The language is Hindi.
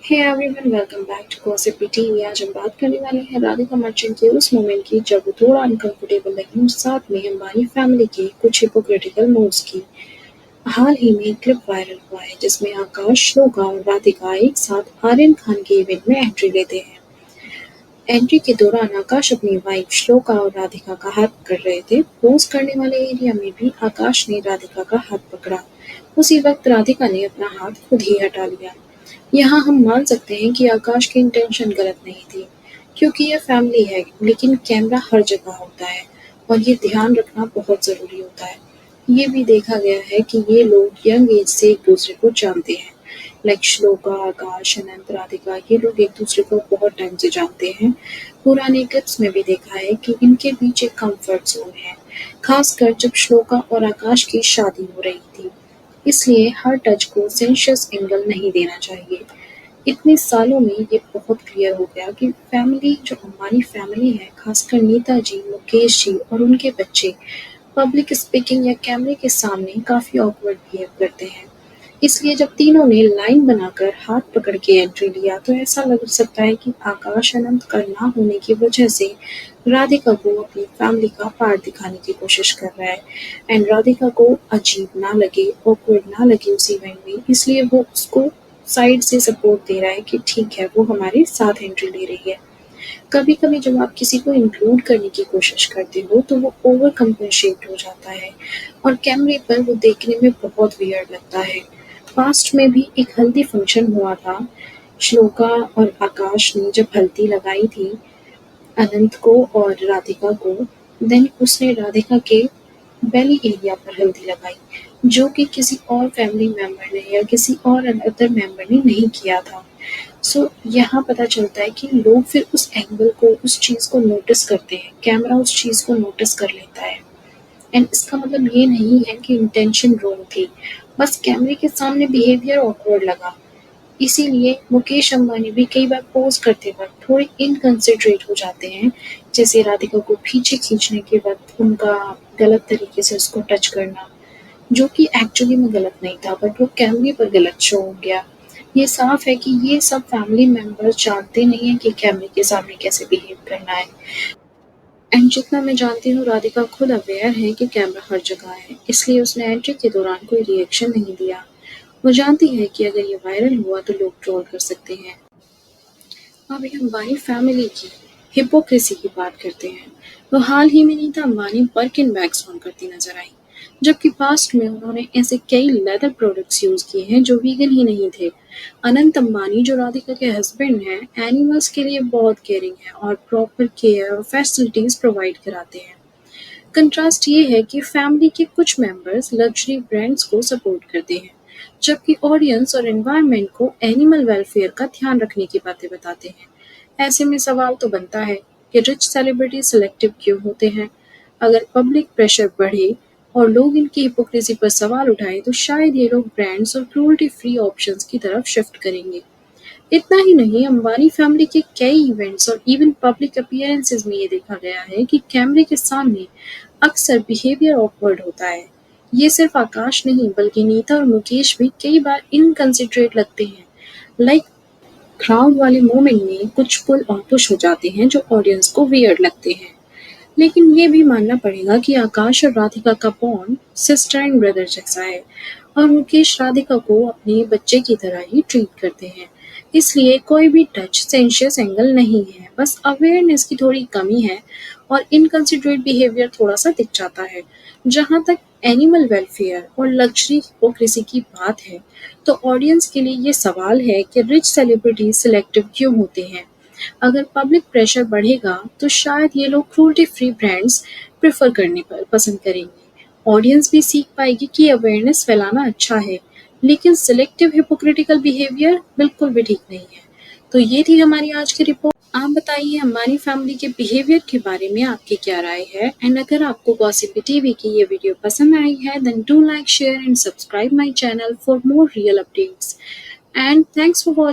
Hey everyone, welcome back to gossip TV. आज हम बात करने वाले हैं राधिका मर्चेंट के उस मोमेंट की जब वो थोड़ा अनकंफर्टेबल लगी और साथ में अंबानी फैमिली के कुछ हिपोक्रिटिकल मूव्स की। हाल ही में एक क्लिप वायरल हुआ है जिसमें आकाश, श्लोका और राधिका एक साथ आर्यन खान के इवेंट में एंट्री लेते हैं। एंट्री के दौरान आकाश अपनी वाइफ श्लोका और राधिका का हाथ पकड़ रहे थे। पोज करने वाले एरिया में भी आकाश ने राधिका का हाथ पकड़ा। उसी वक्त राधिका ने अपना हाथ खुद ही हटा लिया। यहाँ हम मान सकते हैं कि आकाश की इंटेंशन गलत नहीं थी, क्योंकि यह फैमिली है, लेकिन कैमरा हर जगह होता है और ये ध्यान रखना बहुत ज़रूरी होता है। ये भी देखा गया है कि ये लोग यंग एज से एक दूसरे को जानते हैं। लाइक श्लोका, आकाश, अनंत, राधिका, ये लोग एक दूसरे को बहुत टाइम से जानते हैं। पुराने क्लिप्स में भी देखा है कि इनके बीच एक कंफर्ट जोन है, खासकर जब श्लोका और आकाश की शादी हो रही थी। इसलिए हर टच को सेंशियस एंगल नहीं देना चाहिए। इतने सालों में ये बहुत क्लियर हो गया कि फैमिली जो अंबानी फैमिली है, खासकर नेताजी, मुकेश जी और उनके बच्चे, पब्लिक स्पीकिंग या कैमरे के सामने काफ़ी ऑकवर्ड बिहेव करते हैं। इसलिए जब तीनों ने लाइन बनाकर हाथ पकड़ के एंट्री लिया तो ऐसा लग सकता है कि आकाश अनंत का ना होने की वजह से राधिका को अपनी फैमिली का पार्ट दिखाने की कोशिश कर रहा है। एंड राधिका को अजीब ना लगे, ऑकवर्ड ना लगे उस इवेंट में, इसलिए वो उसको साइड से सपोर्ट दे रहा है कि ठीक है, वो हमारे साथ एंट्री ले रही है। कभी कभी जब आप किसी को इंक्लूड करने की कोशिश करते हो तो वो ओवर कंपनसेट हो जाता है और कैमरे पर वो देखने में बहुत वियर्ड लगता है। पास्ट में भी एक हल्दी फंक्शन हुआ था। श्लोका और आकाश ने जब हल्दी लगाई थी अनंत को और राधिका को, देन उसने राधिका के बेली एरिया पर हल्दी लगाई, जो कि किसी और फैमिली मेंबर ने या किसी और अदर मेंबर ने नहीं किया था। सो यहाँ पता चलता है कि लोग फिर उस एंगल को, उस चीज़ को नोटिस करते हैं, कैमरा उस चीज़ को नोटिस कर लेता है। एंड इसका मतलब ये नहीं है कि इंटेंशन रॉन्ग थी, बस कैमरे के सामने बिहेवियर ऑकवर्ड लगा। इसीलिए मुकेश अंबानी भी कई बार पोज करते वक्त थोड़े इनकंसिडरेट हो जाते हैं, जैसे राधिका को पीछे खींचने के वक्त उनका गलत तरीके से उसको टच करना, जो कि एक्चुअली में गलत नहीं था, बट वो कैमरे पर गलत शो हो गया। ये साफ है कि ये सब फैमिली मेंबर्स जानते नहीं है कि कैमरे के सामने कैसे बिहेव करना है। एंड जितना मैं जानती हूँ, राधिका खुद अवेयर है कि कैमरा हर जगह है, इसलिए उसने एंट्री के दौरान कोई रिएक्शन नहीं दिया। वो जानती है कि अगर ये वायरल हुआ तो लोग ट्रोल कर सकते हैं। अभी अंबानी फैमिली की हिपोक्रेसी की बात करते हैं। तो हाल ही में नीता अंबानी बर्किन बैग्स ऑन करती नजर आई, जबकि पास्ट में उन्होंने ऐसे कई लेदर प्रोडक्ट्स यूज किए हैं जो वीगन ही नहीं थे। अनंत अंबानी, जो राधिका के हस्बैंड हैं, एनिमल्स के लिए बहुत केयरिंग है और प्रॉपर केयर और फैसिलिटीज प्रोवाइड कराते हैं। कंट्रास्ट ये है कि फैमिली के कुछ मेंबर्स लग्जरी ब्रांड्स को सपोर्ट करते हैं, जबकि ऑडियंस और एनवायरनमेंट को एनिमल वेलफेयर का ध्यान रखने की बातें बताते हैं। ऐसे में सवाल तो बनता है कि रिच सेलिब्रिटी सिलेक्टिव क्यों होते हैं? अगर पब्लिक प्रेशर बढ़े और लोग इनकी हिपोक्रेसी पर सवाल उठाएं तो शायद ये लोग ब्रांड्स और क्रूरटी फ्री ऑप्शंस की तरफ शिफ्ट करेंगे। इतना ही नहीं, अंबानी फैमिली के कई इवेंट्स और इवन पब्लिक अपीयरेंसेस में ये देखा गया है कि कैमरे के सामने अक्सर बिहेवियर ऑकवर्ड होता है। ये सिर्फ आकाश नहीं, बल्कि नीता और मुकेश भी कई बार इनकंसिडरेट लगते हैं। लाइक क्राउड वाले मोमेंट में कुछ पुल और पुश हो जाते हैं जो ऑडियंस को वियर्ड लगते हैं। लेकिन ये भी मानना पड़ेगा कि आकाश और राधिका का बॉन्ड सिस्टर एंड ब्रदर जैसा है और मुकेश राधिका को अपने बच्चे की तरह ही ट्रीट करते हैं। इसलिए कोई भी टच सेंशियस एंगल नहीं है, बस अवेयरनेस की थोड़ी कमी है और इनकंसिडरेट बिहेवियर थोड़ा सा दिख जाता है। जहाँ तक एनिमल वेलफेयर और लग्जरी हिपोक्रेसी की बात है, तो ऑडियंस के लिए ये सवाल है कि रिच सेलिब्रिटीज सिलेक्टिव क्यों होते हैं? अगर पब्लिक प्रेशर बढ़ेगा तो शायद ये लोग क्रूल्टी फ्री ब्रांड्स प्रेफर करने पर पसंद करेंगे। ऑडियंस भी सीख पाएगी कि अवेयरनेस फैलाना अच्छा है, लेकिन सिलेक्टिव हिपोक्रिटिकल बिहेवियर बिल्कुल भी ठीक नहीं है। तो ये थी हमारी आज की रिपोर्ट। आप बताइए अंबानी फैमिली के बिहेवियर के बारे में आपकी क्या राय है? एंड अगर आपको गॉसिप टीवी की ये वीडियो पसंद आई है, then do like, share and subscribe my channel for more real updates. And thanks for watching.